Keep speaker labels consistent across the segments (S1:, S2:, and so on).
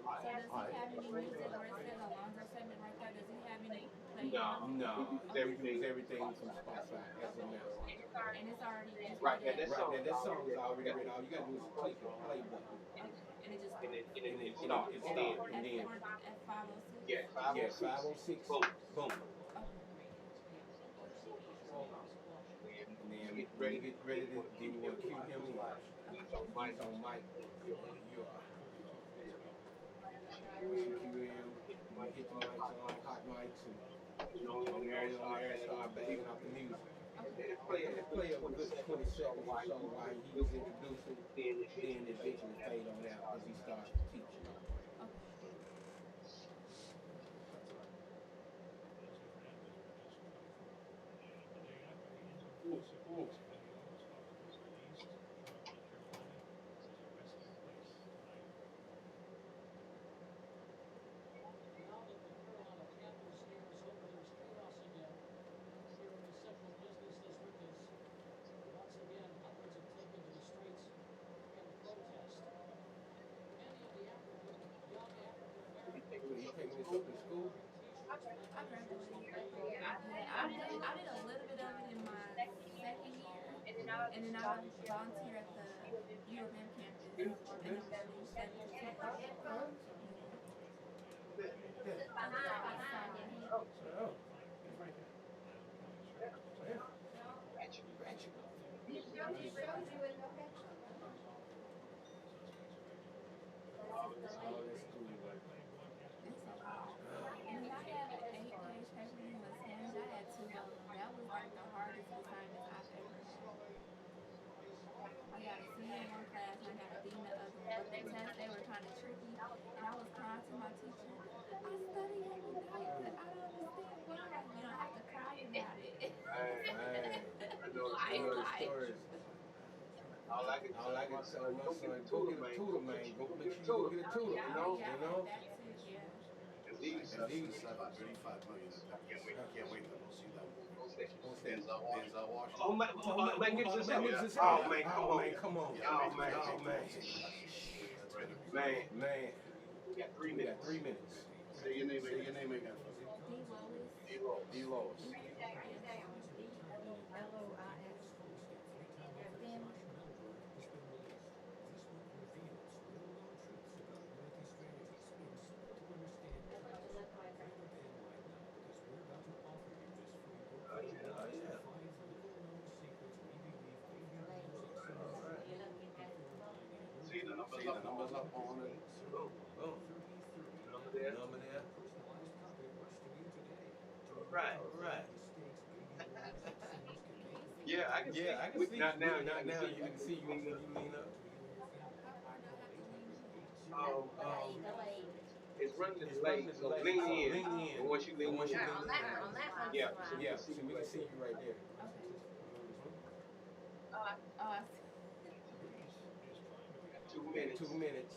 S1: So does he have any music where it says Alonso segment right there? Does he have any playing
S2: No,
S1: on?
S2: no, we
S1: Okay.
S2: use everything from Spotify as of
S1: Okay.
S2: now.
S1: And it's already just
S2: Right
S1: played
S2: now,
S1: at.
S2: that song is already ready. All you gotta do is click the play button,
S1: Okay. And it just starts.
S2: and it starts, and
S1: At
S2: then
S1: four at 5:06.
S2: yeah, 506, boom,
S1: Okay.
S2: and then when you get ready to, then you want to cue him in.
S1: Okay.
S2: He's on mic, and then you are. Once you cue him, you hit the mics on hot mics, and on the air, start bagging off the music.
S1: Okay.
S2: It play a good 20 seconds or so while he's introducing, then eventually fade on out as he starts to teach.
S1: Okay.
S2: Are you taking this up in school?
S1: I graduated. Yeah, I did a little bit of it in my second year, and then I volunteer at the U of M campus, and
S2: Okay.
S1: I'm learning 7 to 10.
S2: Yeah.
S1: I just summer.
S2: Oh. Yeah. Ratchet.
S1: This is the
S2: Oh,
S1: late.
S2: that's cool.
S1: It's a lot. And then I had an 8-page paper in with Spanish. I had two of them. That was like the hardest assignments I've ever had. I got a C in one class and I got a B in the other one. But the tests, they were kind of tricky. And I was crying to my teacher, I study every night, but I don't understand why. You know, I have to cry about it.
S2: Man, I know the
S1: like,
S2: stories. All I can tell my son, go get a tutor, man. Go make sure you go get a tutor.
S1: yeah,
S2: You
S1: I had
S2: know.
S1: that too, yeah.
S2: At least.
S3: 35 million. Can't wait to go see that movie.
S2: What's that?
S3: Denzel Washington.
S2: Oh, Magnificent Seven. Oh man, come on, man, come on.
S3: Yeah,
S2: Oh man, oh man.
S3: that's gonna be
S2: Man, we got 3 minutes.
S3: Say your name again.
S1: D. Lois.
S2: D. Lois.
S1: Lois. Then
S2: Oh yeah. All right.
S3: See the numbers up on it.
S2: Boom. Number there. Right.
S4: Yeah, I can see.
S2: Yeah, I can see.
S4: Not now.
S2: Not now. You can see you when you lean up.
S1: how far do I have to lean in?
S4: It's running the
S2: It's
S4: leg,
S2: running the
S4: so
S2: leg,
S4: lean
S2: so
S4: in.
S2: lean in.
S4: And once you lean in,
S5: On that one.
S4: yeah.
S2: Yeah, so we can see you right there.
S1: Okay.
S5: Oh,
S1: Oh, I see.
S4: 2 minutes.
S2: 2 minutes.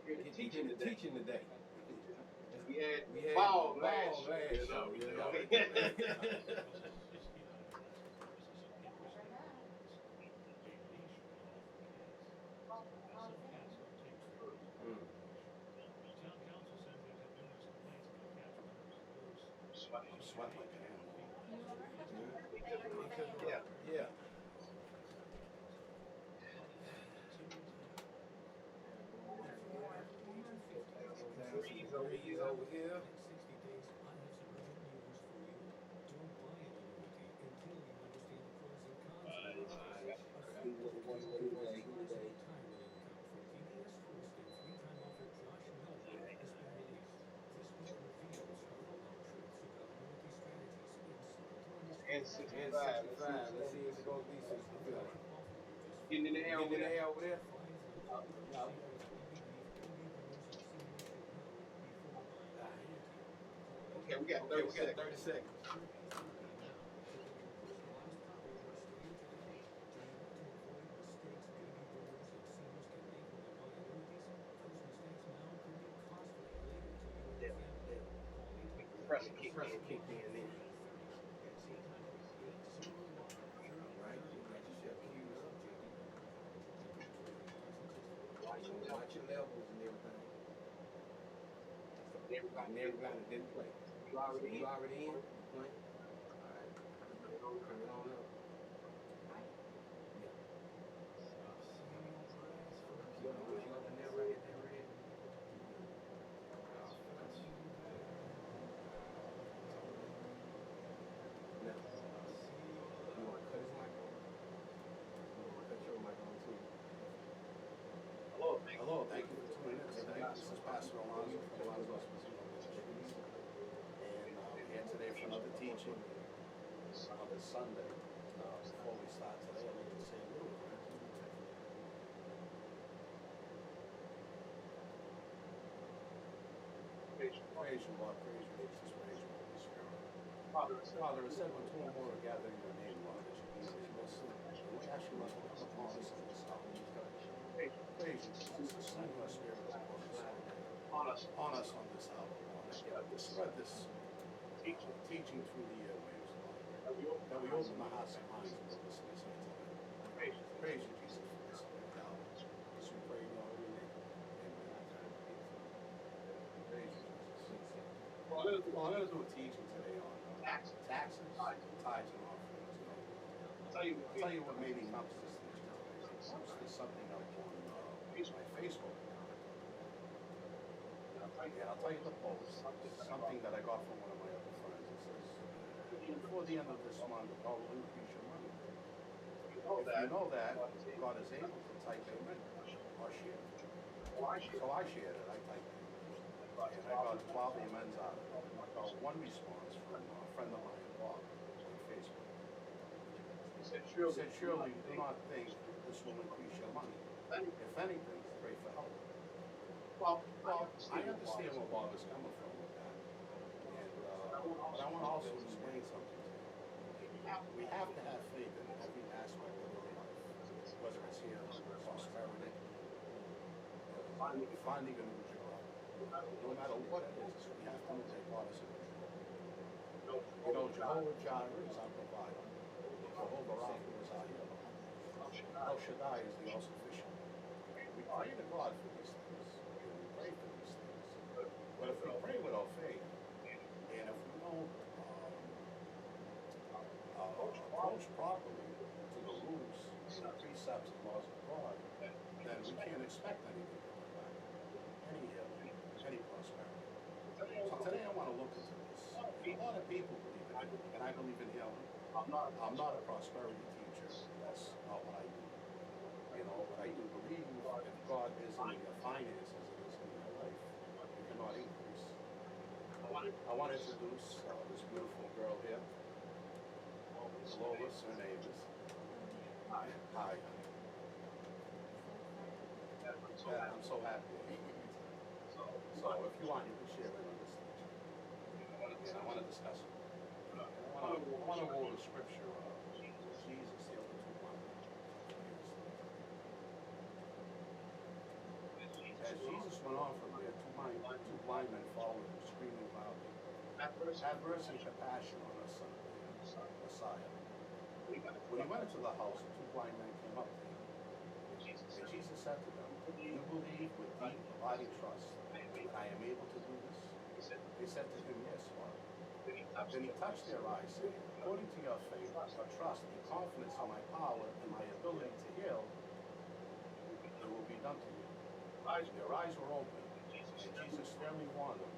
S4: We're teaching today.
S2: Teaching today.
S4: We had
S2: ball
S4: ball
S2: last
S4: last
S2: show.
S4: year.
S2: You know? Mm.
S3: I'm sweating like an animal.
S1: You alright?
S4: Yeah.
S2: Yeah.
S4: Freeze over here. And 65.
S2: Let's see if it's going to be 65.
S4: Getting in the air
S2: Getting
S4: over
S2: in the
S4: there.
S2: air over there?
S4: Okay, we got
S2: Okay,
S4: 30
S2: we got
S4: seconds.
S2: 30 seconds.
S4: Yeah. Compressor kicked
S2: Compressor
S4: in.
S2: kicked in then. All right, you got yourself queued up. Watch your levels and everything. And everybody didn't play.
S4: You already
S2: You
S4: in.
S2: already in? You playing? All right. Turn it on up. Yeah. You know what you up in there right at that red? Now, you want to cut his mic on? You want to cut your mic on too?
S3: Hello, thank you for tuning in today. This is Pastor Alonso from Alonso Esposito Ministries. And we're here today for another teaching on this Sunday. Before we start today, I'd like to say a little prayer. Praise you, Lord. Praise you, Jesus. Praise you, Holy Spirit. Father, it said when two or more are gathered in your name, Lord, that you be in the midst. And we ask you, Lord, to come upon us in this hour. Praise you, Jesus. Send your spirit upon us on this hour, Lord. Spread this teaching through the airwaves, Lord. That we open the hearts and minds of the listeners here today. Praise you, Jesus, for this hour. As we pray in your holy name. Amen. Praise you, Jesus. Well, I'm going to do a teaching today on taxes, tithes, and offerings. I'll tell you what made me come to this teaching today. I posted something up on my Facebook. And I'll tell you the post, something that I got from one of my other friends. It says, before the end of this month, God will increase your money. If you know that, God is able to type amen or share. So I shared it, I typed it. And I got 12 amens out of it. I got one response from a friend of mine, Bob, on Facebook. He said, surely do not think this will increase your money. If anything, pray for help. Well, I understand where Bob is coming from with that. And, but I want to also explain something to you. We have to have faith in every aspect of our life, whether it's here, prosperity, finding a new job. No matter what it is, we have to know that God is in control. You know, Jehovah Jireh is our provider. Jehovah Rapha is our healer. El Shaddai is the all-sufficient. We pray to God for these things. We pray for these things. But if we pray without faith, and if we don't approach properly to the rules, the precepts, and laws of God, then we can't expect anything to come back. Any healing, any prosperity. So today I want to look into this. A lot of people believe in it, and I believe in healing. I'm not a prosperity teacher. That's not what I do. You know, but I do believe if God isn't in your finances, it isn't in your life, you cannot increase. I want to introduce this beautiful girl here. Lois, her name is. Hi. Yeah, I'm so happy. So if you want, you can share it on this teaching. And I want to discuss it. I want to go over scripture. Jesus healed the two blind men. As Jesus went on from there, two blind men followed him, screaming loudly, "Have mercy and compassion on us, Son of David, Messiah." When he went into the house, the two blind men came up to him. And Jesus said to them, "Do you believe with deep, abiding trust that I am able to do this?" They said to him, "Yes, Lord." Then he touched their eyes, saying, "According to your faith, your trust, and confidence in my power and my ability to heal, it will be done to you." Their eyes were open, and Jesus sternly warned them,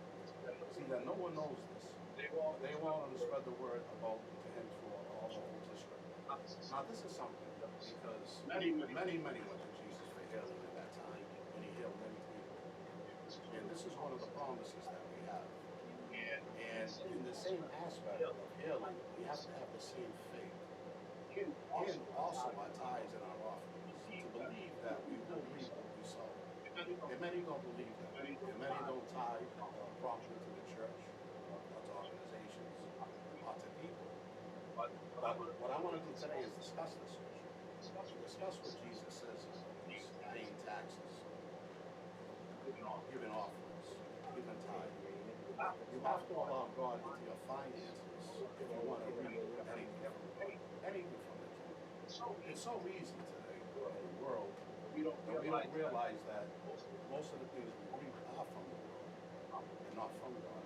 S3: "See that no one knows this, but they will want to spread the word about to him through all the whole district." Now this is something, because many went to Jesus for healing at that time, and he healed many people. And this is one of the promises that we have. And in the same aspect of healing, we have to have the same faith. And also our tithes and our offerings, to believe that we will reap what we sow. And many don't believe that. And many don't tithe properly to the church or to our But what I want to do today is discuss this scripture. Discuss what Jesus says is paying taxes, giving offerings, giving tithe. You have to allow God into your finances if you want to reap anything from it. It's so easy today in the world that we don't realize that most of the things we reap are from the world and not from God.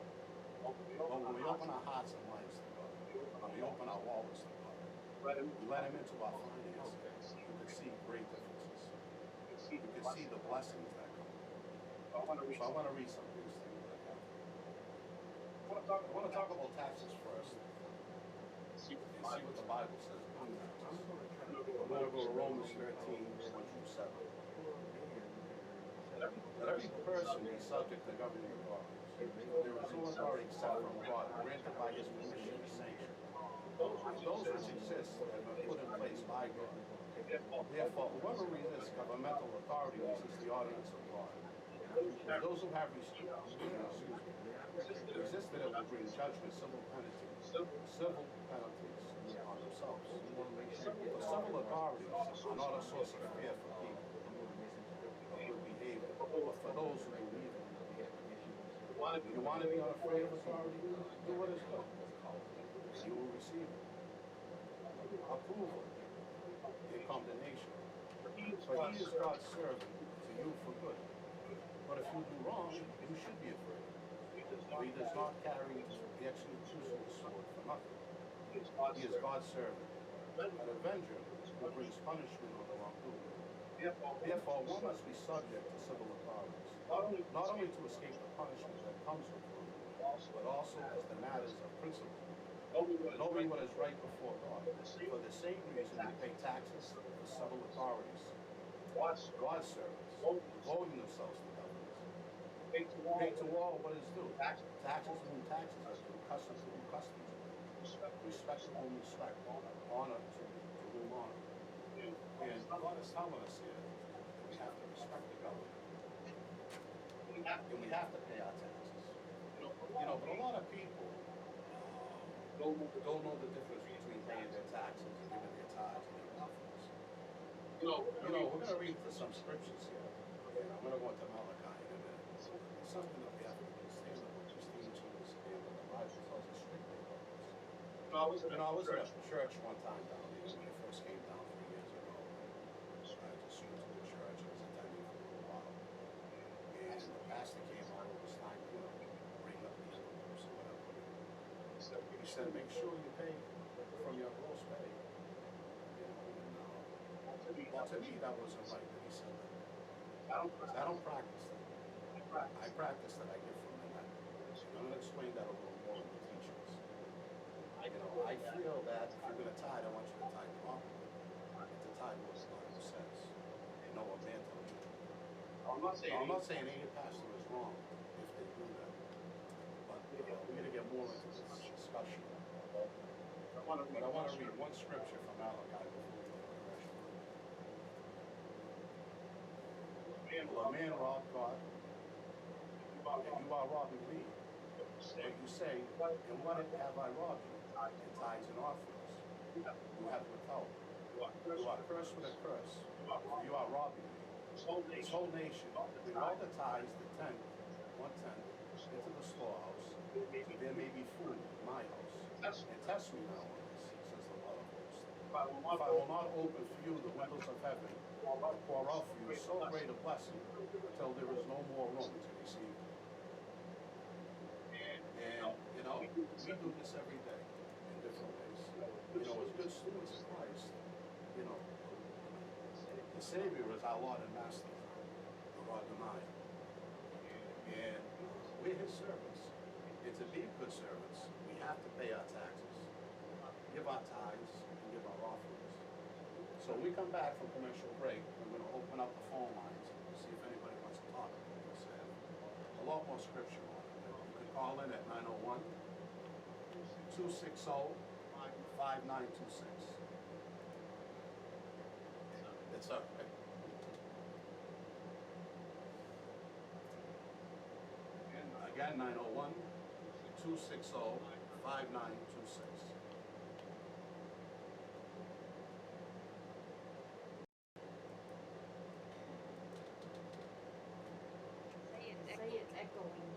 S3: But when we open our hearts and minds to God, when we open our wallets to God, we let Him into our finances, you can see great differences. You can see the blessings that come. So I want to read some of these things that happen. I want to talk about taxes first and see what the Bible says about taxes. I'm going to go to Romans 13, 1 through 7. Let every person be subject to governing authorities. There is no authority except from God, granted by His permission and sanction. And those which exist have been put in place by God. Therefore, whoever resists governmental authority resists the ordinance of God. And those who have resisted it will bring judgment, civil penalties on themselves. The civil authorities are not a source of fear for people of good behavior, but for those who do evil. You want to be unafraid of authority? Do what is good, and you will receive it. Approval and condemnation. For He is God's servant to you for good. But if you do wrong, you should be afraid. For He does not carry the execution sword for nothing. He is God's servant, an avenger who brings punishment on the wrongdoer. Therefore, one must be subject to civil authorities, not only to escape the punishment that comes with wrongdoing, but also as the matters of principle, knowing what is right before God. For the same reason, we pay taxes to civil authorities, God's servants, devoting themselves to government. Pay to all what is due. Taxes to whom taxes are due, customs to whom customs are due, respect to whom respect, honor to whom honor. And God is telling us here that we have to respect the government. And we have to pay our taxes. But a lot of people don't know the difference between paying their taxes and giving their tithes and their offerings. We're going to read some scriptures here. And I'm going to go into Malachi in a minute. It's something that we have to understand about these things and understand what the Bible tells us strictly about this. I was in a church one time down here when I first came down 3 years ago. I just went to the church. I was attending for a little while. And the pastor came out. It was time to bring up the envelopes or whatever. He said, make sure you pay from your gross pay. Well, to me, that wasn't right that he said that. Because I don't practice that. I practice that I give from my net. I'm going to explain that a little more in the teachings. I feel that if you're going to tithe, I want you to tithe properly. And to tithe what the Bible says. And know what man tells you. I'm not saying any pastor is wrong if they do that. But we're going to get more into this discussion. But I want to read one scripture from Malachi before we go to the rest. Will a man rob God? And you are robbing me. But you say, and what have I robbed you? In tithes and offerings. You have withheld. You are cursed with a curse. For you are robbing me. This whole nation, bring all the tithes, the 1/10, into the storehouse, so there may be food in my house. And test me now on this, says the Lord of hosts. If I will not open for you the windows of heaven, and pour out for you so great a blessing, until there is no more room to receive. And, we do this every day in different ways. As good students of Christ, the Savior is our Lord and Master, the Lord divine. And we're His servants. And to be good servants, we have to pay our taxes, give our tithes, and give our offerings. So when we come back from commercial break, we're going to open up the phone lines and see if anybody wants to talk about this. And a lot more scripture on it. You can call in at 901-260-5926. It's up. Again, 901-260-5926.
S5: echoing.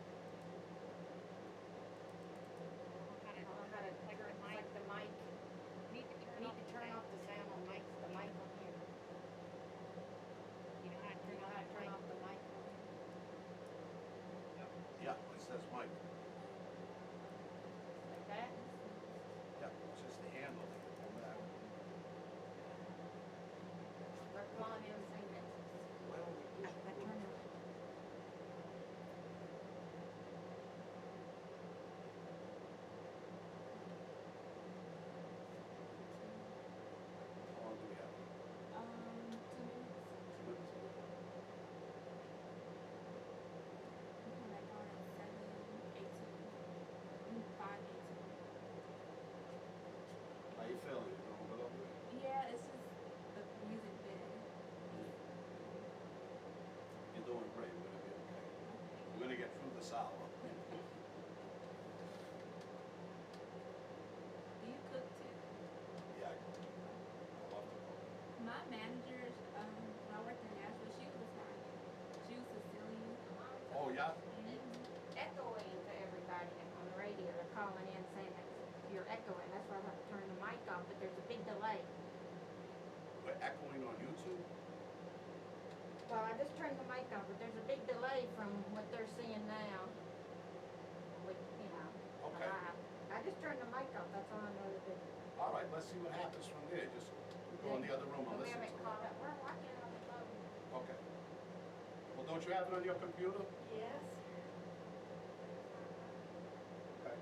S5: I don't know how to, like the mic.
S6: Need to
S5: I need to turn off the sound on the mic on here.
S6: You know how to
S5: You know how to turn off the mic on here?
S3: Yeah, it says Mike.
S5: Like that?
S3: Yeah, it's just the handle that you pull back.
S5: They're calling in saying that.
S2: Why don't we
S5: I turned it.
S3: How long do we have?
S1: 2 minutes.
S3: 2 minutes?
S1: We come back on at 7:18. 5:18.
S3: How you feeling? You know, what up with?
S1: Yeah, it's just the music bit.
S3: You're doing great. We're gonna be okay. We're gonna get through this hour.
S1: Do you cook too?
S3: Yeah, I love to cook.
S1: My manager, when I worked in Nashville, she was Italian. She was Sicilian.
S3: Oh, yeah?
S5: Echoing to everybody on the radio. They're calling in saying that you're echoing. That's why I have to turn the mic off, but there's a big delay.
S3: We're echoing on YouTube?
S5: Well, I just turned the mic off, but there's a big delay from what they're seeing now. With, you know.
S3: Okay.
S5: I just turned the mic off. That's all I know to do.
S3: All right, let's see what happens from there. Just go in the other room and
S5: We
S3: listen to
S5: haven't
S3: it.
S5: caught up. We're watching it on the phone.
S3: Okay. Well, don't you have it on your computer?
S5: Yes.
S3: Okay.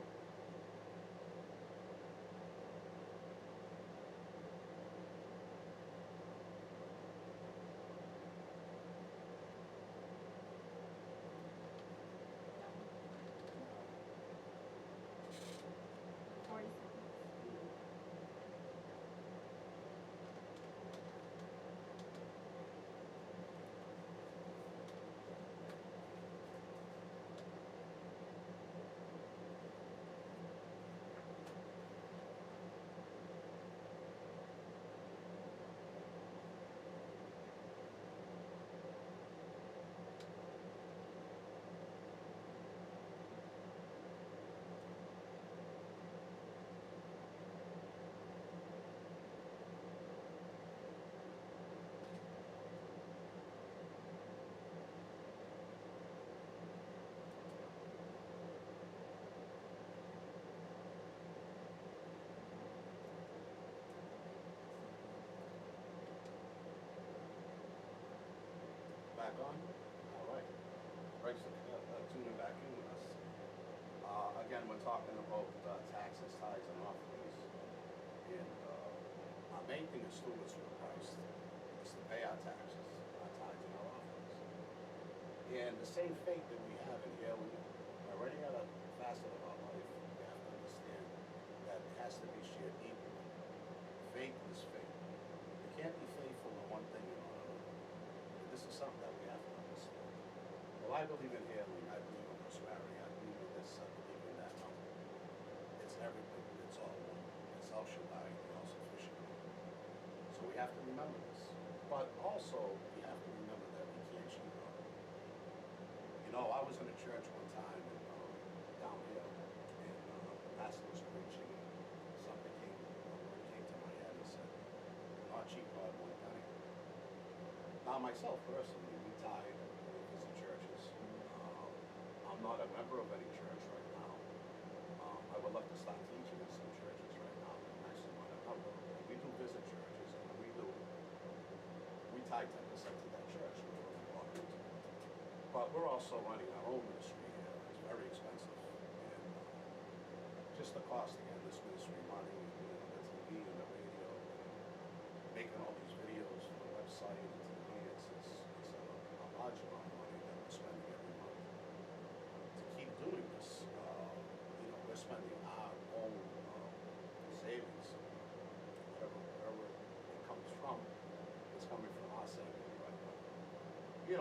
S3: Back on? All right. Thanks for tuning back in with us. Again, we're talking about taxes, tithes, and offerings. And our main thing is stewardship of Christ. It's to pay our taxes, our tithes, and our offerings. And the same faith that we have in here, we already got a facet of our life. We have to understand that it has to be shared equally. Faith is faith. You can't be faithful in one thing and not another. This is something that we have to understand. Well, I believe in healing. I believe in prosperity. I believe in this. I believe in that. No. It's everything. It's all one. It's El Shaddai. It's all sufficient. So we have to remember this. But also, we have to remember that we can't cheat God. You know, I was in a church one time down here, and the pastor was preaching, and something came to my head and said, not cheat God one penny. Now, myself personally, we tithe and visit churches. I'm not a member of any church right now. I would love to start teaching in some churches right now, but I'm actually not a member. We do visit churches, and when we tithe 10% to that church, which we're walk into. But we're also running our own ministry here. It's very expensive. And just the cost, again, this ministry running, the TV and the radio, and making all these videos for the website and TV, it's a large amount of money that we're spending every month. To keep doing this, we're spending our own savings, wherever it comes from, it's coming from our savings right now.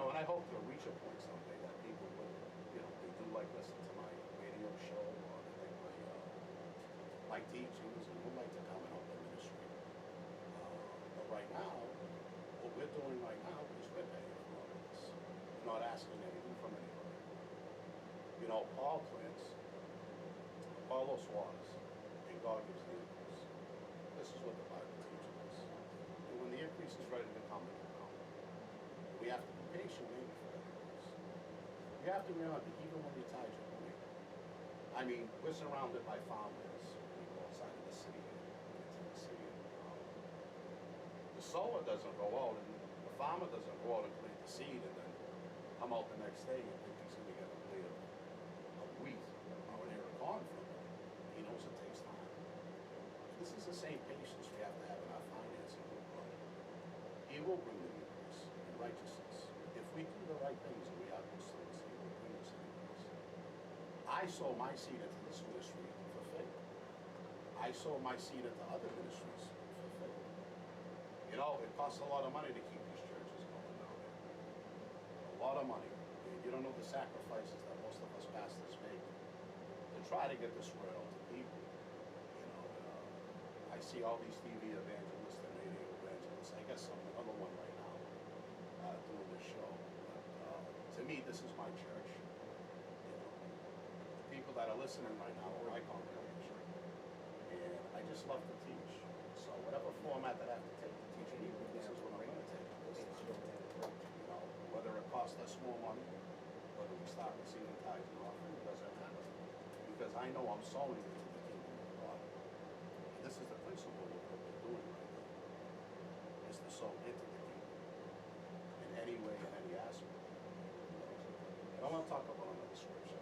S3: And I hope to reach a point someday that people would, they do like listen to my radio show or they like my teachings and would like to come and help the ministry. But right now, what we're doing right now is we're paying for all of this. We're not asking anything from anybody. You know, Paul plants, Apollos waters, and God gives the increase. This is what the Bible teaches us. And when the increase is ready to come, it will come. We have to be patient waiting for that increase. You have to remember, even when you tithe your money, I mean, we're surrounded by farmlands. We go outside of the city in Tennessee. The sower doesn't go out, and the farmer doesn't go out and plant the seed, and then come out the next day and think he's going to get a blade of wheat or an ear of corn from it. He knows it takes time. This is the same patience we have to have in our finances with God. He will bring the increase in righteousness. If we do the right things and we are good stewards, He will bring us an increase. I sow my seed into this ministry for faith. I sow my seed into other ministries for faith. You know, it costs a lot of money to keep these churches going down there. A lot of money. You don't know the sacrifices that most of us pastors make to try to get this word out to people. You know, I see all these TV evangelists and radio evangelists. I guess I'm another one right now doing this show. But to me, this is my church. You know, the people that are listening right now are my congregation, and I just love to teach. So whatever format that I have to take to teach people, this is what I'm going to take. You know, whether it costs us more money, whether we start receiving tithes and offering, it doesn't matter. Because I know I'm sowing into the kingdom of God. And this is the principle of what we're doing right now, is to sow into the kingdom in any way, in any aspect. And I want to talk about another scripture.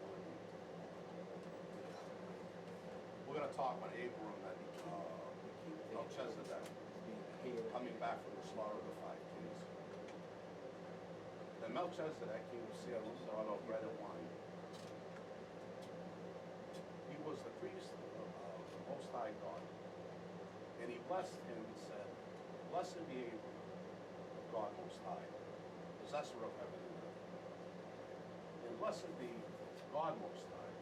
S3: We're going to talk on Abram and Melchizedek coming back from the slaughter of the 5 kings. Then Melchizedek, king of Salem, brought out bread and wine. He was the priest of the Most High God. And he blessed him and said, "Blessed be Abram, of God Most High, possessor of heaven and earth. And blessed be God Most High,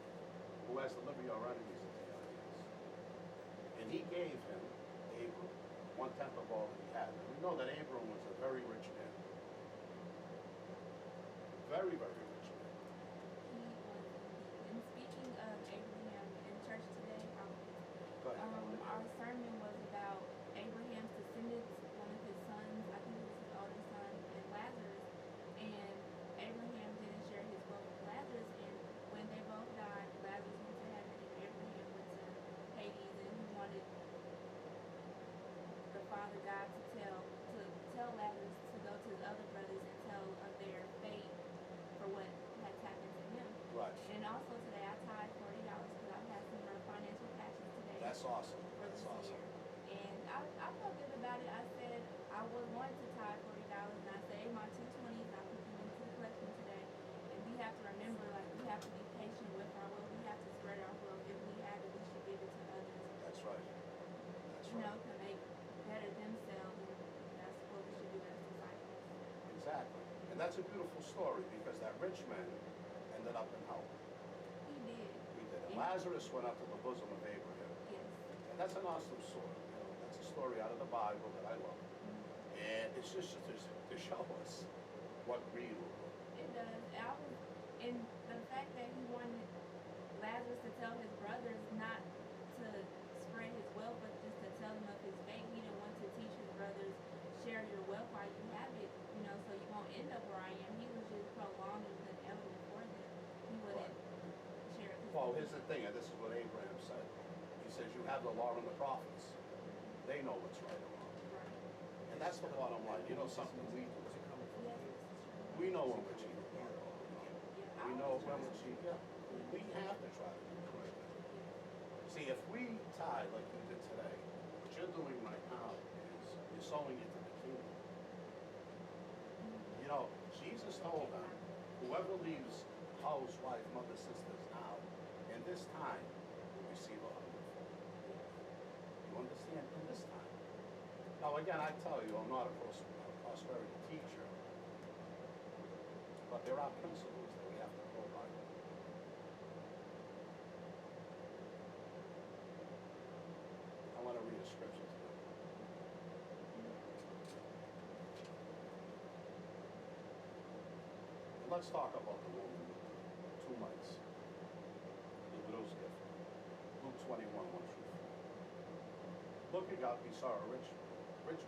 S3: who has delivered your enemies into your hands." And he gave him, Abram, 1/10 of all that he had. And we know that Abram was a very rich man. Very, very rich man.
S1: He was indeed. And speaking of Abraham in church today,
S3: Go ahead.
S1: our sermon was about Abraham's descendants, one of his sons, I think it was his oldest son, and Lazarus. And Abraham didn't share his wealth with Lazarus, and when they both died, Lazarus went to heaven and Abraham went to Hades, and he wanted the Father God to tell Lazarus to go to his other brothers and tell of their fate for what has happened to him.
S3: Right.
S1: And also today I tied $40 because I've had some financial passions today.
S3: That's awesome.
S1: For
S3: That's
S1: this
S3: awesome.
S1: year. And I felt good about it. I said I was going to tie $40 and I saved my 220s and I put them into the collection today. And we have to remember, like, we have to be patient with our wealth. We have to spread our wealth. If we have it, we should give it to others.
S3: That's right. That's
S1: You know,
S3: right.
S1: to make better themselves. And that's what we should do as disciples.
S3: Exactly. And that's a beautiful story because that rich man ended up in hell.
S1: He did.
S3: He did. And
S1: Yeah.
S3: Lazarus went up to the bosom of Abraham.
S1: Yes.
S3: And that's an awesome story. You know, that's a story out of the Bible that I love. And it's just to show us what greed will do.
S1: It does. And the fact that he wanted Lazarus to tell his brothers not to spread his wealth, but just to tell them of his fate. He didn't want to teach his brothers, share your wealth while you have it, you know, so you won't end up where I am. He was just prolonging the inevitable for them. He wouldn't share his
S3: Well, here's the thing, and this is what Abraham said. He says, "You have the law and the prophets. They know what's right or wrong."
S1: Right.
S3: And that's the bottom line. You know something we do.
S1: Yes, this is true.
S3: We know when we're cheating.
S1: Yeah,
S3: We
S1: I
S3: know
S1: always
S3: when
S1: try
S3: we're
S1: to-
S3: cheating. Yeah. We have to try to do the right thing. See, if we tie like you did today, what you're doing right now is you're sowing into the kingdom. You know, Jesus told them, whoever leaves house, wife, mother, sisters now, in this time, will receive a hundredfold. You understand? In this time. Now, again, I tell you, I'm not a prosperity teacher, but there are principles that we have to go by. I want to read a scripture to you. And let's talk about the woman with the 2 mites. widow's gift. Luke 21, 1 through 4. Looking up, he saw rich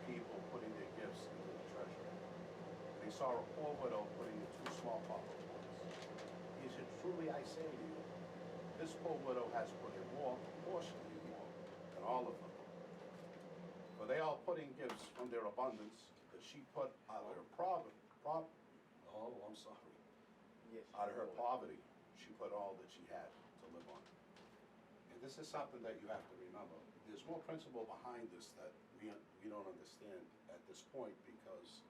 S3: people putting their gifts into the treasury. And he saw a poor widow putting in 2 small copper coins. He said, truly I say to you, this poor widow has put in proportionally more than all of them. For they all put in gifts from their abundance, but she put out of her
S2: Yes.
S3: out of her poverty, she put all that she had to live on. And this is something that you have to remember. There's more principle behind this that we don't understand at this point, because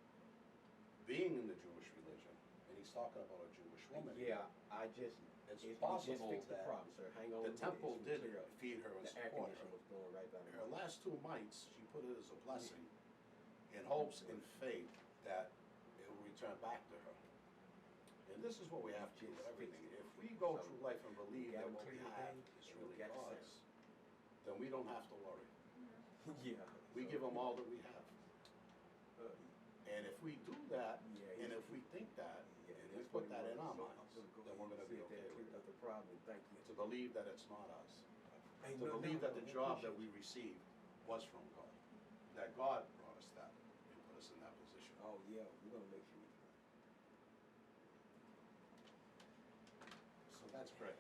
S3: being in the Jewish religion, and he's talking about a Jewish woman.
S2: Yeah,
S3: It's
S2: just
S3: possible
S2: fixed the
S3: that
S2: problem, sir. Hang on.
S3: the temple did feed her and
S2: The air
S3: support
S2: conditioner
S3: her.
S2: was going right by the
S3: Her last 2 mites, she put it as a blessing in hopes and faith that it will return back to her. And this is what we have to do with everything. If we go through life and believe that what we have is really God's, then we don't have to worry.
S2: Yeah.
S3: We give him all that we have. And if we do that,
S2: Yeah,
S3: and if we think that,
S2: Yeah,
S3: and we
S2: that's
S3: put
S2: what
S3: that
S2: he
S3: in our
S2: wants.
S3: minds,
S2: So go
S3: then we're
S2: ahead
S3: gonna
S2: and
S3: be
S2: see if
S3: okay
S2: that
S3: with
S2: cleared up
S3: it.
S2: the problem. Thank you.
S3: To believe that it's not us.
S2: Hey,
S3: To
S2: no,
S3: believe
S2: no,
S3: that the
S2: no,
S3: job that
S2: appreciate
S3: we received was from God. That God brought us that and put us in that position.
S2: Oh, yeah, we're gonna make sure.
S3: So that's great.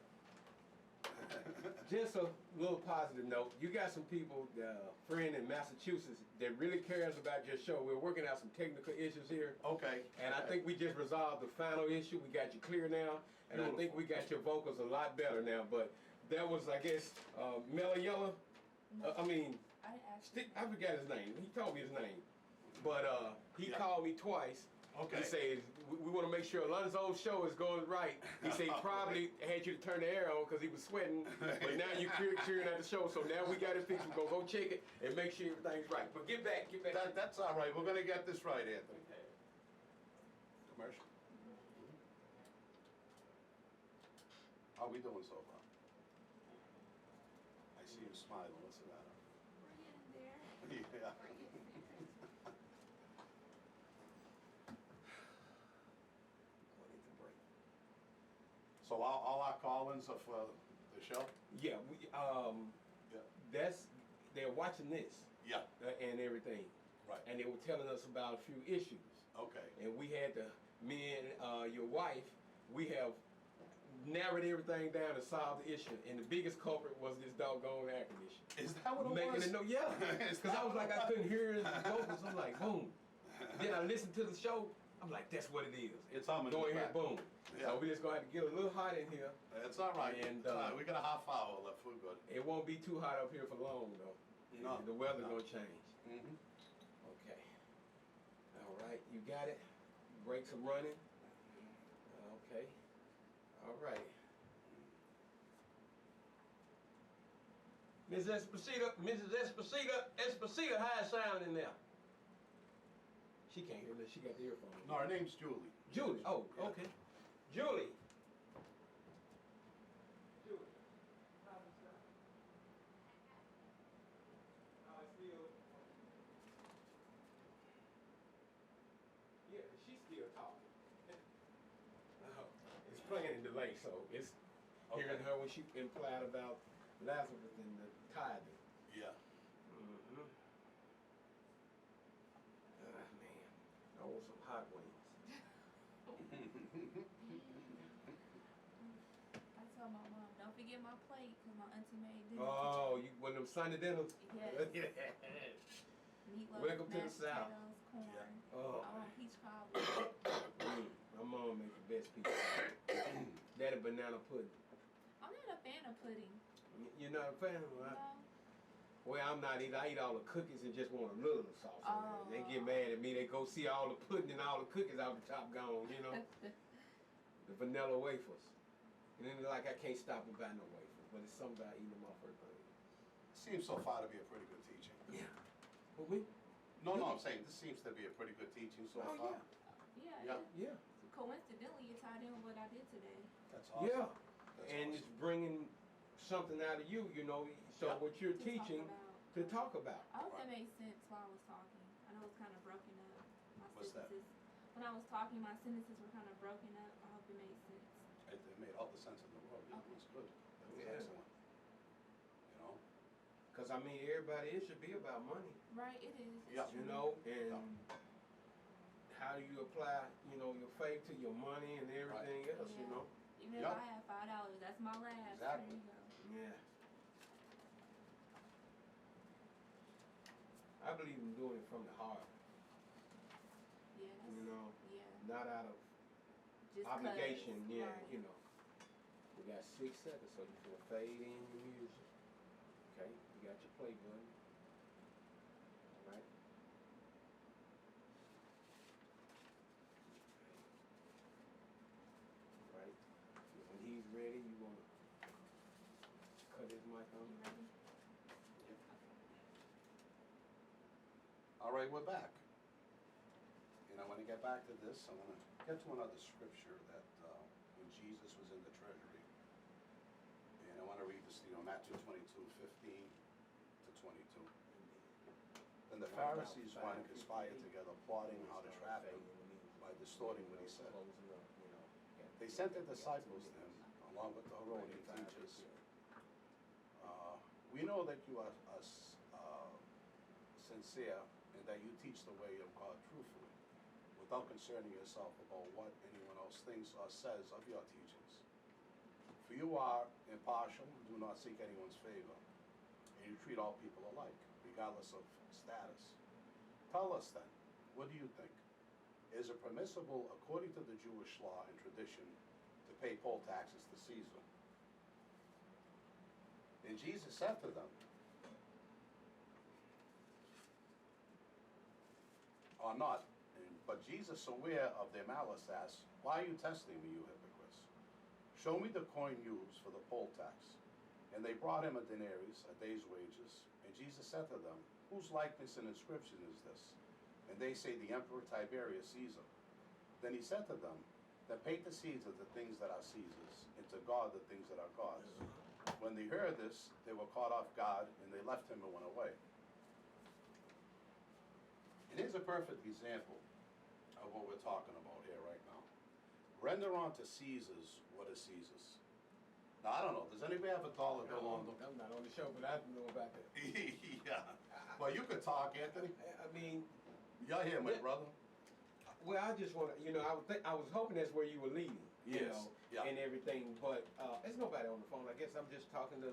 S2: Just a little positive note. You got some people, friend in Massachusetts, that really cares about your show. We're working out some technical issues here.
S3: Okay.
S2: And I think we just resolved the final issue. We got you clear now. And I think we got your vocals a lot better now. But that was, I guess, Mellow Yellow. I mean,
S1: I didn't ask you.
S2: I forgot his name. He told me his name. But he
S3: Yeah.
S2: called me twice.
S3: Okay.
S2: He said, we want to make sure Alonso's show is going right. He said he probably had you to turn the air on because he was sweating. But now you're clearing out the show. So now we got it fixed. We're going to go check it and make sure everything's right. But get back.
S3: That's all right. We're gonna get this right, Anthony. Commercial. How we doing so far? I see you smiling. What's the matter?
S1: We're getting there.
S3: Yeah.
S1: We're getting there.
S2: Going into break.
S3: So all our call-ins are for the show?
S2: Yeah,
S3: Yeah.
S2: they're watching this
S3: Yeah,
S2: and everything.
S3: right.
S2: And they were telling us about a few issues.
S3: Okay.
S2: And we had to, me and your wife, we have narrowed everything down and solved the issue. And the biggest culprit was this doggone air conditioner.
S3: Is that what it
S2: Making
S3: was?
S2: it no, yeah.
S3: Is
S2: Because I
S3: that
S2: was
S3: what
S2: like,
S3: it
S2: I
S3: was?
S2: couldn't hear his vocals. I'm like, boom. Then I listened to the show. I'm like, that's what it is.
S3: It's humming
S2: Go
S3: in the
S2: ahead,
S3: back.
S2: boom.
S3: Yeah.
S2: So we just gonna have to get a little hot in here.
S3: It's all right.
S2: And,
S3: It's all right. We got a half hour left. We're good.
S2: It won't be too hot up here for long though.
S3: No,
S2: The weather's
S3: no.
S2: gonna change.
S3: Mm-hmm.
S2: Okay. All right, you got it. Brakes are running. Okay. All right. Mrs. Esposito, how it sound in there? She can't hear me. She got the earphone.
S3: No, her name's Julie.
S2: Julie. Oh,
S3: Yeah.
S2: okay. Julie. Julie. Yeah, she's still talking. It's playing in delay, so it's hearing her when she implied about Lazarus and the tithing.
S3: Yeah.
S2: Mm-hmm. Man, I want some hot wings.
S1: I told my mom, don't forget my plate because my auntie made dinner.
S2: Oh, you one of them Sunday dinners?
S1: Yes. Meatloaf,
S2: Welcome to the
S1: mashed
S2: South.
S1: potatoes, corn.
S3: Yeah.
S2: Oh,
S1: I want peach cobbler.
S2: my mom makes the best pizza. That and banana pudding.
S1: I'm not a fan of pudding.
S2: You're not a fan, right?
S1: No.
S2: Well, I'm not either. I eat all the cookies and just want a little sauce on there. They get mad at me. They go see all the pudding and all the cookies out the top gone, you know? The vanilla wafers. And then they're like, I can't stop and buy no wafers. But it's something about eating them off everything.
S3: Seems so far to be a pretty good teaching.
S2: Yeah. Who, me?
S3: No, I'm saying this seems to be a pretty good teaching so
S2: Oh,
S3: far.
S1: Yeah.
S3: Yeah.
S2: Yeah.
S1: Coincidentally, it tied in with what I did today.
S3: That's awesome.
S2: Yeah.
S3: That's
S2: And
S3: awesome.
S2: it's bringing something out of you, you know. So
S3: Yeah.
S2: what you're
S1: To
S2: teaching
S1: talk
S2: to talk about.
S1: I hope
S3: Right.
S1: that made sense while I was talking. I know it's kind of broken up. My
S3: What's that?
S1: sentences. When I was talking, my sentences were kind of broken up. I hope it made sense.
S3: It made all the sense in the world. Yeah,
S1: Okay.
S3: it was good. That It's
S2: Yeah.
S3: excellent. You know?
S2: Because, I mean, everybody, it should be about money.
S1: Right, it is. It's
S3: Yeah.
S1: true.
S2: You know, and how do you apply, you know, your faith to your money and everything else, you
S1: Yeah.
S2: know?
S1: Even if
S3: Yep.
S1: I have $5, that's my last.
S3: Exactly.
S1: There you go.
S2: Yeah. I believe in doing it from the heart,
S1: Yeah, that's,
S2: you know,
S1: yeah.
S2: not out of
S1: Just
S2: obligation.
S1: 'cause,
S2: Yeah,
S1: right.
S2: you know. We got 6 seconds, so you can fade in your music. Okay, you got your play button. All right. All right. When he's ready, you want to cut his mic on.
S1: You ready?
S3: All right, we're back. And I want to get back to this. I want to get to another scripture that when Jesus was in the treasury. And I want to read this, Matthew 22:15 to 22. Then the Pharisees went and conspired together, plotting how to trap him by distorting what he said. They sent their disciples then, along with the Herodian teachers. We know that you are sincere and that you teach the way of God truthfully, without concerning yourself about what anyone else thinks or says of your teachings. For you are impartial, do not seek anyone's favor, and you treat all people alike, regardless of status. Tell us then, what do you think? Is it permissible, according to the Jewish law and tradition, to pay poll taxes to Caesar? And Jesus said to them, or not, but Jesus, aware of their malice, asked, why are you testing me, you hypocrites? Show me the coin used for the poll tax. And they brought him a denarius, a day's wages. And Jesus said to them, whose likeness and inscription is this? And they say, the Emperor Tiberius Caesar. Then he said to them, then pay to Caesar the things that are Caesar's, and to God the things that are God's. When they heard this, they were caught off guard, and they left him and went away. And here's a perfect example of what we're talking about here right now. Render unto Caesar's what is Caesar's. Now, I don't know, does anybody have a dollar bill on them?
S2: I'm not on the show, but I know about that.
S3: Yeah. Well, you could talk, Anthony.
S2: I mean,
S3: You're here, my
S2: Yeah.
S3: brother.
S2: well, I just want to, I was hoping that's where you were leading,
S3: Yes, yeah.
S2: and everything, but there's nobody on the phone. I guess I'm just talking to,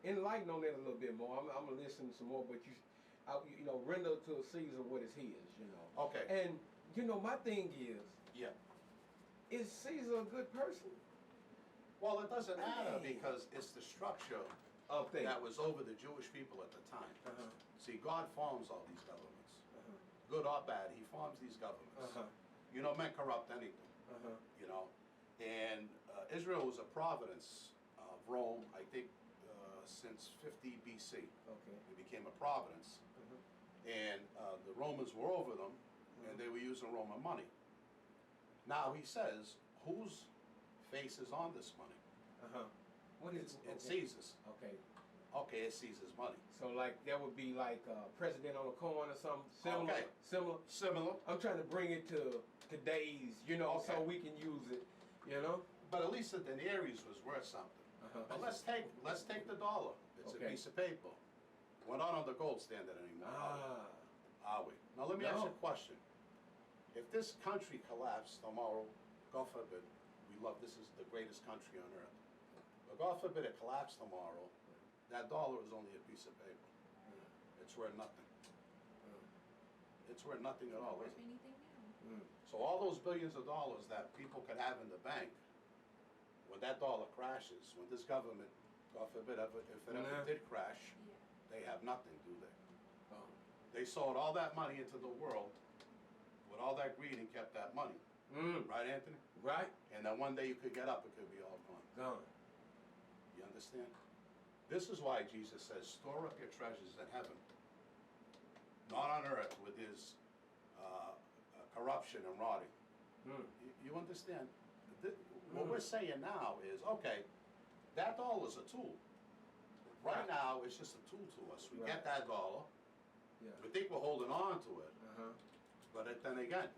S2: enlighten on that a little bit more. I'm gonna listen some more, but render to Caesar what is his,
S3: Okay.
S2: And my thing
S3: Yeah.
S2: is Caesar a good person?
S3: Well, it doesn't matter
S2: Hey.
S3: because it's the structure
S2: Of things.
S3: that was over the Jewish people at the time.
S2: Uh-huh.
S3: See, God forms all these governments.
S2: Uh-huh.
S3: Good or bad, he forms these governments.
S2: Uh-huh.
S3: Men corrupt anything.
S2: Uh-huh.
S3: And Israel was a province of Rome, I think, since 50 BC.
S2: Okay.
S3: It became a province,
S2: Uh-huh.
S3: and the Romans were over them, and they were using Roman money. Now he says, whose face is on this money?
S2: Uh-huh. What is
S3: It's
S2: okay.
S3: Caesar's.
S2: Okay.
S3: Okay, it's Caesar's money.
S2: So like that would be like president on a coin or something similar.
S3: Okay.
S2: Similar.
S3: Similar,
S2: I'm trying to bring it to today's, so
S3: Okay.
S2: we can use it,
S3: but at least the denarius was worth something.
S2: Uh-huh.
S3: But let's take the dollar. It's
S2: Okay.
S3: a piece of paper. We're not on the gold standard anymore, are we? Now let me ask you
S2: No.
S3: a question. If this country collapsed tomorrow, God forbid, this is the greatest country on earth. But God forbid it collapsed tomorrow, that dollar is only a piece of paper. It's worth nothing. It's worth nothing at all,
S1: Worth
S3: is it?
S1: anything now.
S3: So all those billions of dollars that people could have in the bank, when that dollar crashes, when this government, God forbid, if it ever
S2: Nah.
S3: did crash,
S1: Yeah.
S3: they have nothing, do they?
S2: Oh.
S3: They sold all that money into the world with all that greed and kept that money. Right, Anthony?
S2: Right?
S3: And then one day you could get up, it could be all gone.
S2: Gone.
S3: You understand? This is why Jesus says, store up your treasures in heaven, not on earth with his corruption and rotting. You understand? What we're saying now is, okay, that dollar's a tool. Right now, it's just a tool to us. We
S2: Right.
S3: get that dollar.
S2: Yeah.
S3: We think we're holding on to it.
S2: Uh-huh.
S3: But then again,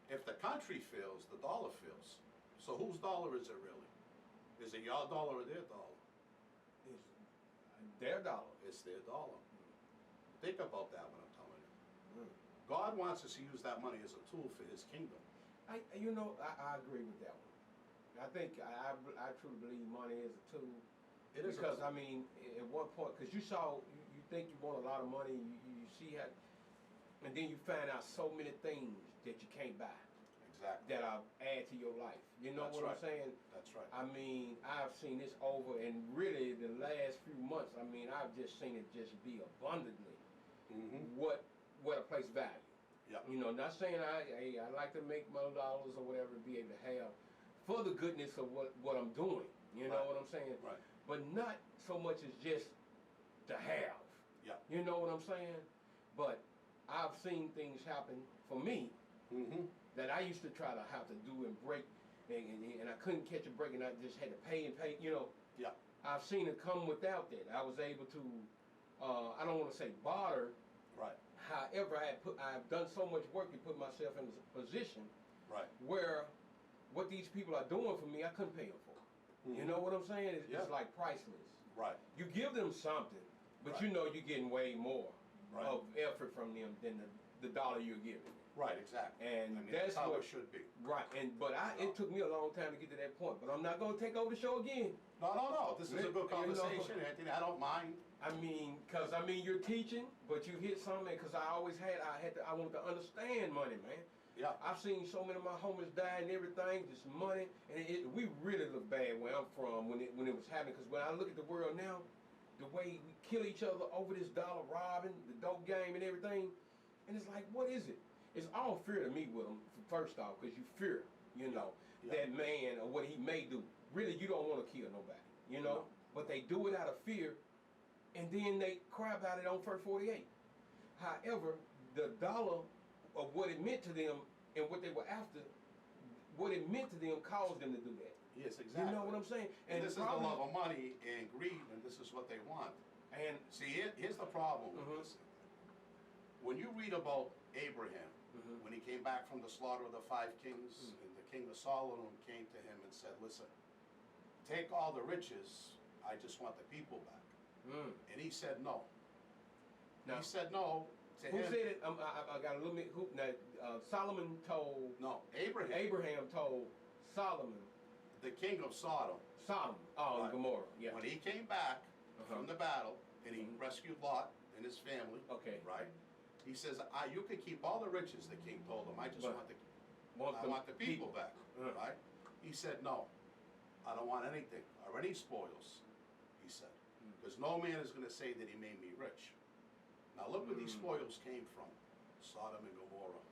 S3: if the country fails, the dollar fails. So whose dollar is it really? Is it your dollar or their dollar?
S2: It's their dollar.
S3: It's their dollar. Think about that when I'm telling you.
S2: Mm.
S3: God wants us to use that money as a tool for His kingdom.
S2: I agree with that one. I think I truly believe money is a tool.
S3: It is
S2: Because
S3: a tool.
S2: I mean, at one point, because you think you want a lot of money, you see how, and then you find out so many things that you can't buy
S3: Exactly.
S2: that add to your life. You know
S3: That's
S2: what
S3: right.
S2: I'm saying?
S3: That's right.
S2: I mean, I've seen this over, and really the last few months, I mean, I've just seen it just be abundantly
S3: Mm-hmm.
S2: what a place value.
S3: Yeah.
S2: You know, not saying I like to make my dollars or whatever, be able to have for the goodness of what I'm doing. You know
S3: Right.
S2: what I'm saying?
S3: Right.
S2: But not so much as just to have.
S3: Yeah.
S2: You know what I'm saying? But I've seen things happen for me
S3: Mm-hmm.
S2: that I used to try to have to do and break, and I couldn't catch a break, and I just had to pay. You know.
S3: Yeah.
S2: I've seen it come without that. I was able to, I don't want to say barter.
S3: Right.
S2: However, I've done so much work to put myself in a position
S3: Right.
S2: where what these people are doing for me, I couldn't pay them for. You know what I'm saying? It's
S3: Yeah.
S2: like priceless.
S3: Right.
S2: You give them something, but
S3: Right.
S2: you know you're getting way more
S3: Right.
S2: of effort from them than the dollar you're giving.
S3: Right. Exactly.
S2: And
S3: I mean,
S2: that's
S3: how
S2: what
S3: it should be.
S2: Right. But it took me a long time to get to that point. But I'm not going to take over the show again.
S3: No. This is a good
S2: You know,
S3: conversation, Anthony. I don't mind.
S2: I mean, cause you're teaching, but you hit something. Cause I wanted to understand money, man.
S3: Yeah.
S2: I've seen so many of my homies die and everything, just money, and we really look bad where I'm from when it was happening. Cause when I look at the world now, the way we kill each other over this dollar robbing, the dope game and everything, and it's like, what is it? It's all fear to me with them. First off, cause you fear, that man or what he may do. Really, you don't want to kill nobody,
S3: No.
S2: But they do it out of fear. And then they cry about it on First 48. However, the dollar of what it meant to them and what they were after, what it meant to them caused them to do that.
S3: Yes, exactly.
S2: You know what I'm saying?
S3: And this is the love of money and greed, and this is what they want.
S2: And
S3: see, here's the problem with this. When you read about Abraham, when he came back from the slaughter of the 5 kings, and the king of Solomon came to him and said, "Listen, take all the riches. I just want the people back." And he said no.
S2: Now,
S3: he said no to
S2: who
S3: him.
S2: said it? I got a little bit. Solomon told.
S3: No, Abraham.
S2: Abraham told Solomon.
S3: The king of Sodom.
S2: Sodom. Oh,
S3: Right.
S2: Gomorrah. Yeah.
S3: When he came back from the battle and he rescued Lot and his family.
S2: Okay.
S3: Right. He says, "You can keep all the riches." The king told him, "I just want the people back." Right. He said, "No, I don't want anything or any spoils." He said, "Because no man is going to say that he made me rich." Now look where these spoils came from, Sodom and Gomorrah.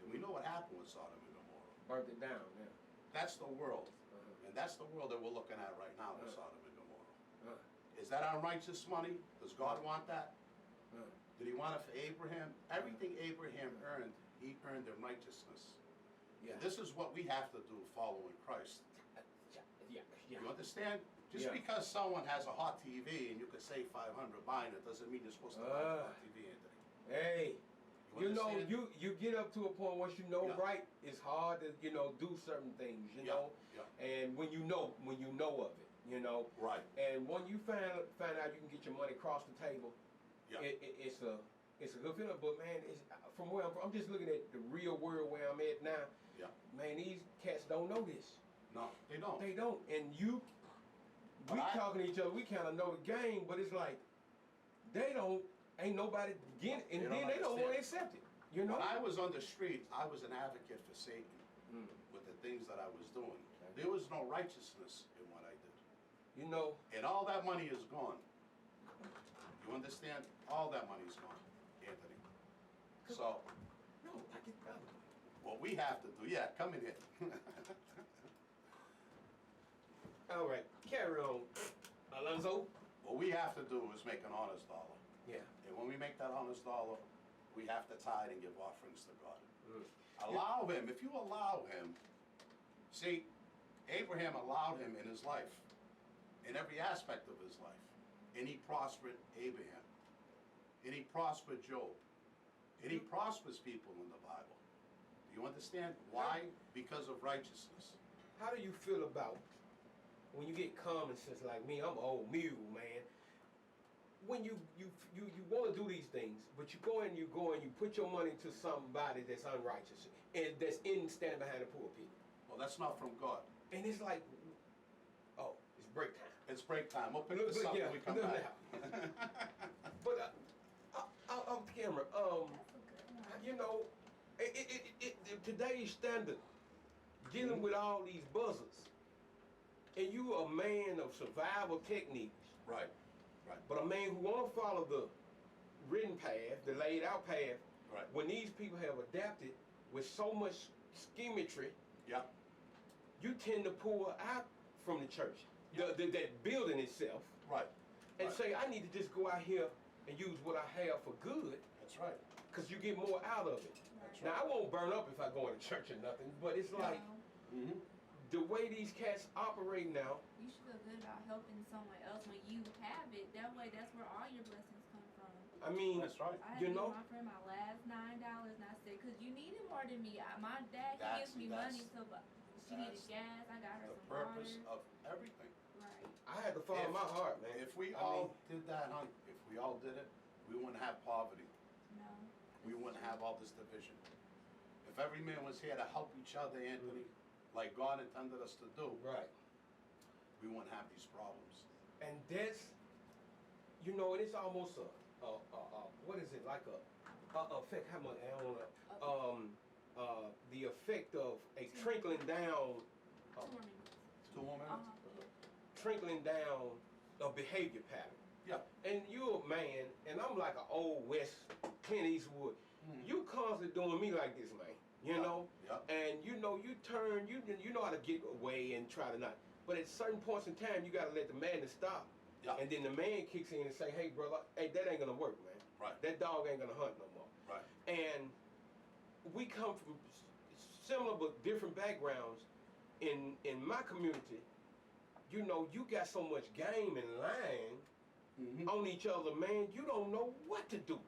S3: And we know what happened with Sodom and Gomorrah.
S2: Burnt it down, yeah.
S3: That's the world. And that's the world that we're looking at right now with Sodom and Gomorrah. Is that unrighteous money? Does God want that? Did he want it for Abraham? Everything Abraham earned, he earned in righteousness.
S2: Yeah.
S3: And this is what we have to do following Christ.
S2: Yeah.
S3: You understand? Just because someone has a hot TV and you could save $500 buying it doesn't mean you're supposed to buy the hot TV, Anthony.
S2: Hey,
S3: understand?
S2: you get up to a point once you know
S3: Yeah.
S2: right, it's hard to do certain things, know.
S3: Yeah.
S2: And when you know of it,
S3: Right.
S2: And when you find out you can get your money across the table,
S3: Yeah.
S2: it's a good feeling. But man, from where I'm just looking at the real world where I'm at now.
S3: Yeah.
S2: Man, these cats don't know this.
S3: No, they don't.
S2: They don't. And we talking to each other, we kind of know the game, but it's like they don't. Ain't nobody getting it, and then they don't want to accept it.
S3: When I was on the street, I was an advocate for Satan with the things that I was doing.
S2: Okay.
S3: There was no righteousness in what I did. And all that money is gone. You understand? All that money is gone, Anthony. So,
S2: No, I get that.
S3: what we have to do, come in here.
S2: All right, carry on, Alonso.
S3: What we have to do is make an honest dollar.
S2: Yeah.
S3: And when we make that honest dollar, we have to tithe and give offerings to God. Allow him. If you allow him, see, Abraham allowed him in his life, in every aspect of his life. And he prospered Abraham. And he prospered Job. And he prospers people in the Bible. Do you understand? Why? Because of righteousness.
S2: How do you feel about when you get common sense like me, I'm an old mule, man. When you want to do these things, but you go and you put your money to somebody that's unrighteous and that's standing behind the pulpit.
S3: Well, that's not from God.
S2: And it's like, oh, it's break time.
S3: It's break time. We'll pick this up when we come back.
S2: But off camera,
S1: That's a good one.
S2: you know, today's standard, dealing with all these buzzers, and you a man of survival techniques.
S3: Right. Right.
S2: But a man who want to follow the written path, the laid out path,
S3: Right.
S2: when these people have adapted with so much schemetry,
S3: Yeah.
S2: you tend to pull out from the church, that building itself,
S3: Right.
S2: and
S3: Right.
S2: say, I need to just go out here and use what I have for good,
S3: That's right.
S2: because you get more out of it.
S3: That's
S2: Now,
S3: right.
S2: I won't burn up if I go into church or nothing, but it's like,
S3: Mm-hmm.
S2: the way these cats operate now,
S1: You should feel good about helping someone else when you have it. That way, that's where all your blessings come from.
S2: I mean,
S3: That's right.
S1: I had
S2: You
S1: to
S2: know?
S1: give my friend my last $9, and I said, "Cause you needed more than me. My dad, he
S3: That's-
S1: gives me
S3: that's-
S1: money, so she needed
S3: that's
S1: gas. I got her
S3: The
S1: some
S3: purpose
S1: water.
S3: of everything.
S1: Right.
S2: I had to follow my heart, man.
S3: If we
S2: I
S3: all
S2: mean,
S3: did that, hon, if we all did it, we wouldn't have poverty.
S1: No.
S3: We wouldn't have all this division. If every man was here to help each other, Anthony, like God intended us to do,
S2: right.
S3: we wouldn't have these problems.
S2: And that's, you know, it's almost what is it, like a effect, how much, I don't know, the effect of a trickling down,
S1: 2 more minutes.
S3: 2 more minutes?
S2: trickling down a behavior pattern.
S3: Yeah.
S2: And you're a man, and I'm like an old West Clint Eastwood.
S3: Mhm.
S2: You constantly doing me like this, man. You
S3: Yeah.
S2: know?
S3: Yeah.
S2: And you know, you turn, you know how to get away and try to not. But at certain points in time, you gotta let the madness stop.
S3: Yeah.
S2: And then the man kicks in and say, hey, brother, hey, that ain't gonna work, man.
S3: Right.
S2: That dog ain't gonna hunt no more.
S3: Right.
S2: And we come from similar but different backgrounds. In my community, you know, you got so much game and line
S3: Mm-hmm.
S2: on each other, man, you don't know what to do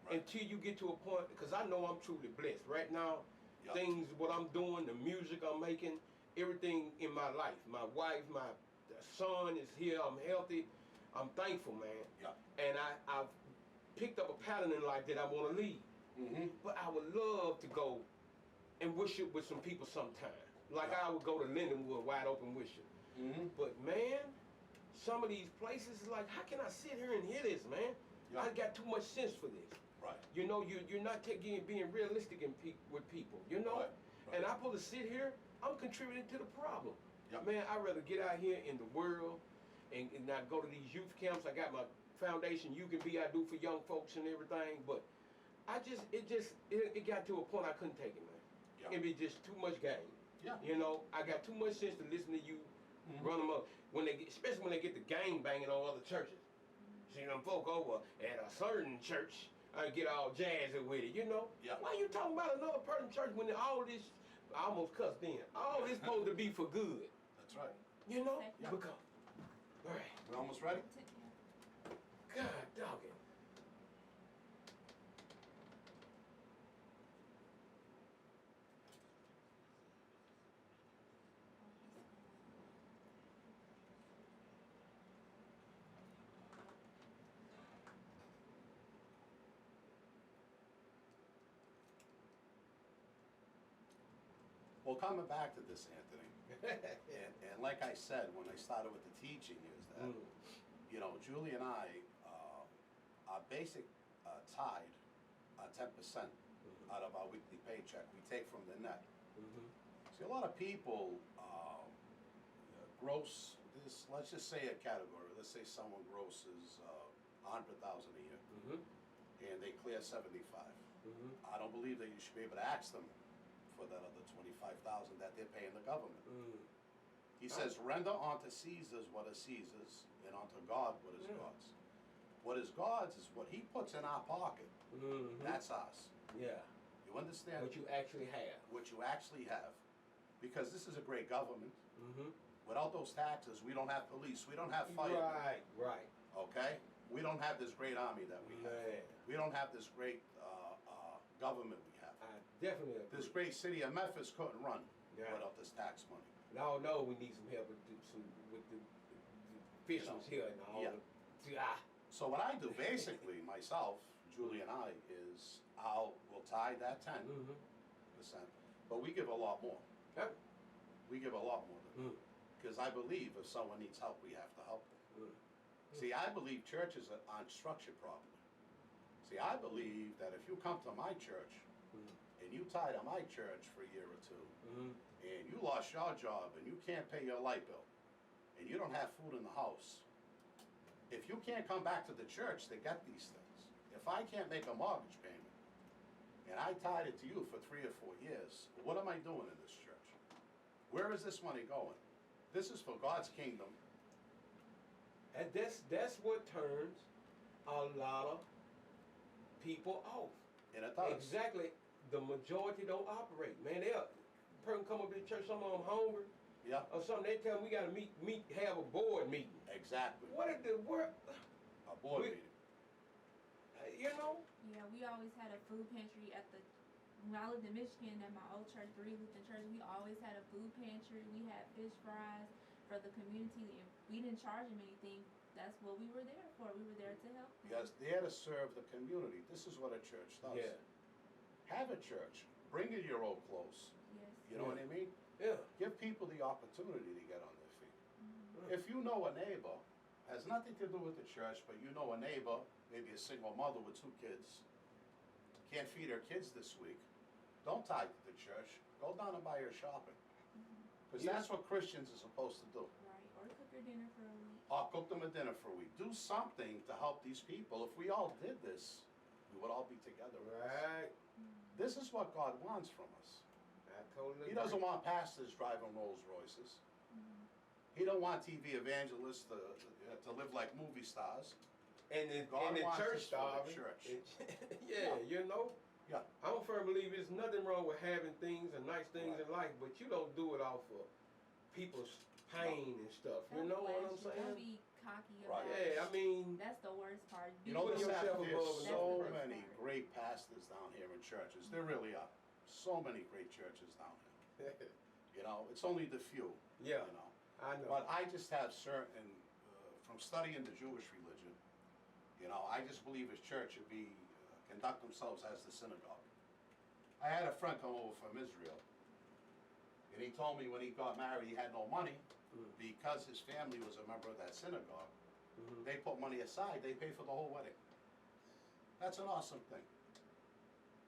S3: Right.
S2: until you get to a point, because I know I'm truly blessed. Right now,
S3: Yeah.
S2: things, what I'm doing, the music I'm making, everything in my life, my wife, my son is here, I'm healthy, I'm thankful, man.
S3: Yeah.
S2: And I've picked up a pattern in life that I want to lead.
S3: Mm-hmm.
S2: But I would love to go and worship with some people sometime. Like
S3: Yeah.
S2: I would go to Lindenwood, wide open worship.
S3: Mm-hmm.
S2: But man, some of these places is like, how can I sit here and hear this, man?
S3: Yeah.
S2: I got too much sense for this.
S3: Right.
S2: You know, you're not being realistic with people, you know?
S3: Right. Right.
S2: And I'm supposed to sit here, I'm contributing to the problem.
S3: Yeah.
S2: Man, I'd rather get out here in the world and not go to these youth camps. I got my foundation, You Can Be, I do for young folks and everything, but it got to a point I couldn't take it, man.
S3: Yeah.
S2: It be just too much game.
S3: Yeah.
S2: You know, I got too much sense to listen to you
S3: Mhm.
S2: run them up. Especially when they get the gang banging on other churches. See them folk over at a certain church, I get all jazzy with it, you know?
S3: Yeah.
S2: Why you talking about another person's church when all this, I almost cussed in, all this supposed to be for good,
S3: That's right.
S2: you know?
S3: Yeah.
S2: Because, all right,
S3: We're almost ready?
S2: God dog it.
S3: Well, coming back to this, Anthony, and like I said when I started with the teaching is that, you know, Julie and I, our basic tithe, 10% out of our weekly paycheck, we take from the net. See, a lot of people gross this, let's just say a category, let's say someone grosses $100,000 a year, and they clear 75. I don't believe that you should be able to ask them for that other 25,000 that they're paying the government. He says, render unto Caesar's what is Caesar's, and unto God what is God's. What is God's is what he puts in our pocket. That's us.
S2: Yeah.
S3: You understand?
S2: What you actually have.
S3: What you actually have. Because this is a great government. Without those taxes, we don't have police, we don't have fire.
S2: Right.
S3: Okay? We don't have this great army that we have.
S2: Man.
S3: We don't have this great government we have.
S2: I definitely agree.
S3: This great city of Memphis couldn't run
S2: Yeah.
S3: without this tax money.
S2: No, we need some help with the officials here and all.
S3: Yeah. So what I do basically myself, Julie and I, is we'll tithe that 10%, but we give a lot more.
S2: Yep.
S3: We give a lot more than because I believe if someone needs help, we have to help them. See, I believe churches aren't structured properly. See, I believe that if you come to my church and you tithe to my church for a year or two, and you lost your job and you can't pay your light bill, and you don't have food in the house, if you can't come back to the church to get these things, if I can't make a mortgage payment, and I tied it to you for 3 or 4 years, what am I doing in this church? Where is this money going? This is for God's kingdom.
S2: And that's what turns a lot of people off.
S3: And it does.
S2: Exactly. The majority don't operate. Man, person come up to the church, some of them hungry.
S3: Yeah.
S2: Or something, they tell them we gotta have a board meeting.
S3: Exactly.
S2: What is the word?
S3: A board meeting.
S2: You know?
S1: Yeah, we always had a food pantry when I lived in Michigan at my old church, the Lutheran Church, we always had a food pantry. We had fish fries for the community, and we didn't charge them anything. That's what we were there for. We were there to help them.
S3: Yes, there to serve the community. This is what a church does.
S2: Yeah.
S3: Have a church. Bring in your old clothes.
S1: Yes.
S3: You know what I mean?
S2: Yeah.
S3: Give people the opportunity to get on their feet. If you know a neighbor, has nothing to do with the church, but you know a neighbor, maybe a single mother with 2 kids, can't feed her kids this week, don't tithe to the church. Go down and buy her shopping. Because that's what Christians are supposed to do.
S1: Right, or cook your dinner for a week.
S3: Or cook them a dinner for a week. Do something to help these people. If we all did this, we would all be together.
S2: Right.
S3: This is what God wants from us.
S2: I totally
S3: He doesn't want pastors driving Rolls Royces. He don't want TV evangelists to live like movie stars.
S2: And the
S3: God wants
S2: church
S3: us for the
S2: starving.
S3: church.
S2: Yeah, you know.
S3: Yeah.
S2: I'm a firm believer there's nothing wrong with having things and nice things in life, but you don't do it off of people's pain and stuff. You know what I'm saying?
S1: Don't be cocky
S3: Right.
S1: about
S2: Yeah, I mean,
S1: that's the worst part.
S3: You know,
S2: put yourself
S3: there's
S2: above
S3: so
S1: another.
S3: many great pastors down here in churches. There really are. So many great churches down here. You know, it's only the few.
S2: yeah,
S3: You know.
S2: I know.
S3: But I just have certain, from studying the Jewish religion, you know, I just believe his church should conduct themselves as the synagogue. I had a friend come over from Israel, and he told me when he got married he had no money because his family was a member of that synagogue. They put money aside, they pay for the whole wedding. That's an awesome thing.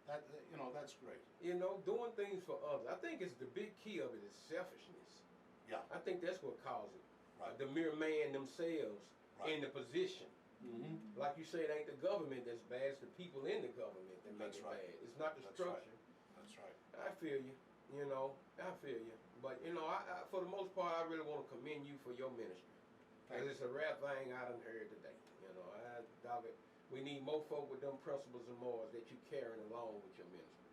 S3: That's great.
S2: You know, doing things for others. I think it's the big key of it is selfishness.
S3: Yeah.
S2: I think that's what caused it.
S3: Right.
S2: The mere man themselves in the position. Like you say, it ain't the government that's bad, it's the people in the government that make
S3: That's
S2: it
S3: right.
S2: bad. It's not the
S3: That's
S2: structure.
S3: That's right.
S2: I feel you. You know, I feel you. But you know, I for the most part, I really want to commend you for your ministry. Because it's a rare thing I done heard today. You know, I dog it. We need more folk with them principles and morals that you carrying along with your ministry.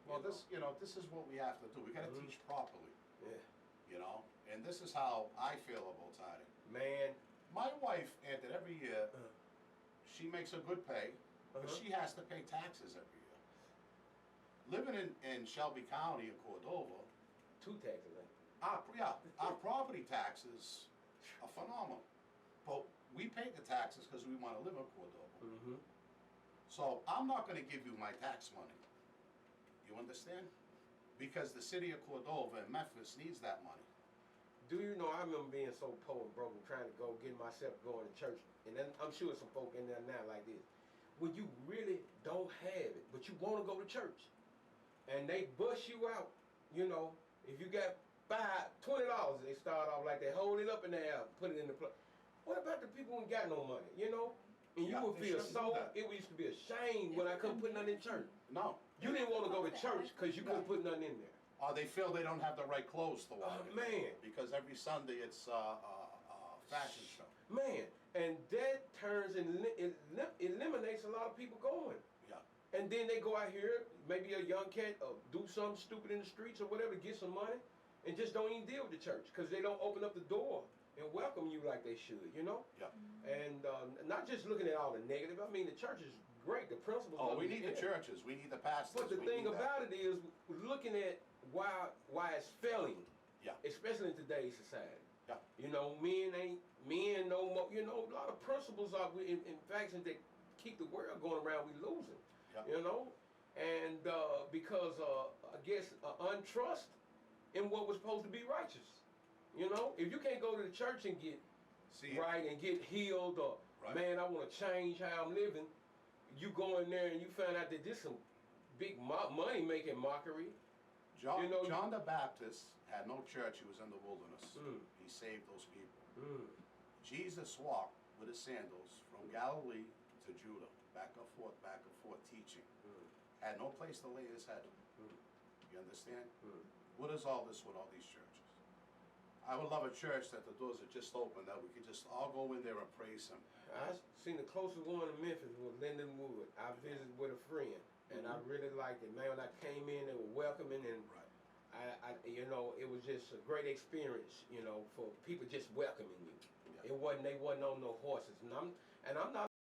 S3: Well, this is what we have to do. We got to teach properly.
S2: Yeah.
S3: You know, and this is how I feel about tithing.
S2: Man.
S3: My wife, Anthony, every year, she makes a good pay, but she has to pay taxes every year. Living in Shelby County in Cordova,
S2: 2 taxes, ain't
S3: our property taxes are phenomenal. But we pay the taxes because we want to live in Cordova. So I'm not going to give you my tax money. You understand? Because the city of Cordova and Memphis needs that money.
S2: Do you know, I remember being so poor and broke and trying to get myself going to church. And then I'm sure some folk in there now like this. When you really don't have it, but you want to go to church. And they bust you out. You know, if you got $20, they start off like they hold it up in the air, put it in the plate. What about the people who ain't got no money, you know? And you would feel it used to be a shame when I couldn't put nothing in church.
S3: No.
S2: You didn't want to go to church because you couldn't put nothing in there.
S3: Or they feel they don't have the right clothes to wear.
S2: Man.
S3: Because every Sunday it's a fashion show.
S2: Man, and that turns and eliminates a lot of people going.
S3: Yeah.
S2: And then they go out here, maybe a young cat, do something stupid in the streets or whatever, get some money, and just don't even deal with the church because they don't open up the door and welcome you like they should, you know?
S3: Yeah.
S2: And not just looking at all the negative. I mean, the church is great. The principles.
S3: Oh, we need the churches. We need the pastors.
S2: But the thing about it is, we're looking at why it's failing.
S3: Yeah.
S2: Especially in today's society.
S3: Yeah.
S2: You know, men no more. You know, a lot of principles are in factions that keep the world going around. We losing.
S3: Yeah.
S2: You know, and because I guess untrust in what was supposed to be righteous. You know, if you can't go to the church and get right and get healed, or man, I want to change how I'm living, you go in there and you find out that this some big money making mockery.
S3: John,
S2: you know,
S3: John the Baptist had no church. He was in the wilderness. He saved those people. Jesus walked with his sandals from Galilee to Judah, back and forth, teaching. Had no place to lay his head. You understand? What is all this with all these churches? I would love a church that the doors are just open, that we could just all go in there and praise him.
S2: I seen the closest one in Memphis was Lindenwood. I visited with a friend, and I really liked it. Man, when I came in, they were welcoming, and I you know, it was just a great experience, you know, for people just welcoming you. They wasn't on no horses, and I'm not